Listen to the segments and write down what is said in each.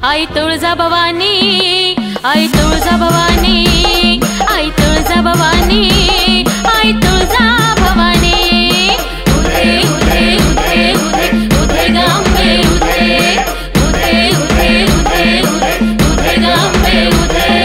आई तुळजा भवानी, आई तुळजा भवानी, आई तुळजा भवानी, आई तुळजा भवानी। उधे उधे उधे उधे उधे गांबे उधे, उधे उधे उधे उधे उधे गांबे उधे।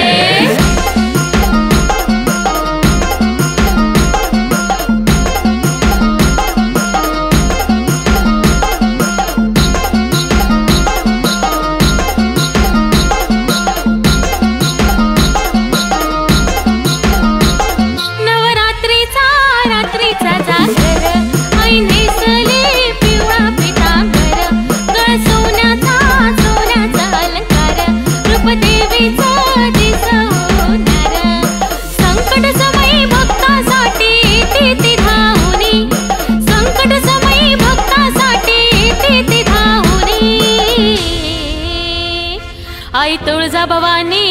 आई तुळजा भवानी,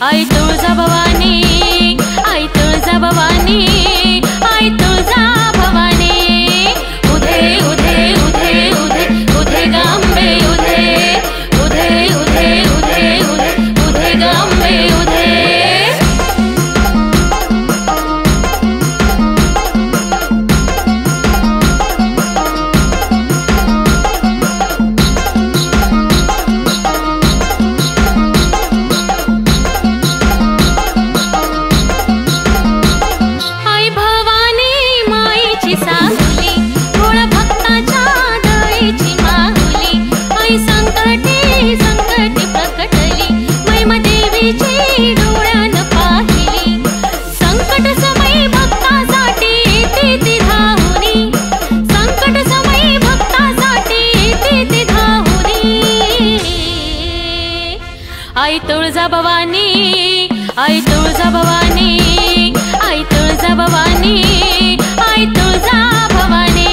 आई तुळजा भवानी, आई तुळजा भवानी, आई तुळजा भवानी। उधे उधे उधे उधे उधे गांबे उधे, उधे उधे उधे उधे उधे गांबे उधे। आई तुळजा भवानी, आई तुळजा भवानी, आई तुळजा भवानी, आई तुळजा भवानी।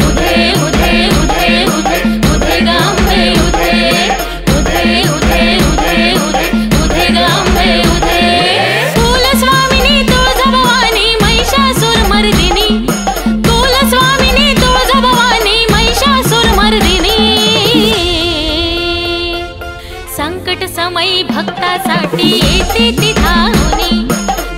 उधे उधे उधे उधे उधे गांबे उधे, उधे उधे उधे उधे उधे गांबे उधे। कुलस्वामिनी तुळजा भवानी महिषासुरमर्दिनी, कुलस्वामिनी तुळजा भवानी महिषासुरमर्दिनी। संकट समयी भक्तासाठी येते ती धावनी,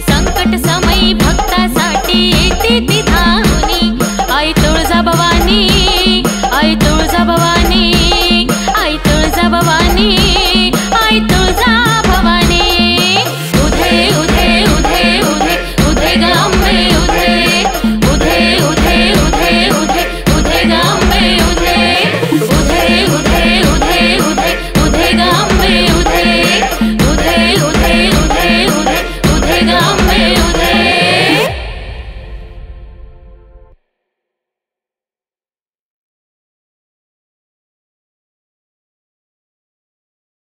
संकट समयी भक्तासाठी येते ती धावनी। आई तुळजा भवानी, आई तुळजा भवानी, आई तुळजा भवानी, आई तुळजा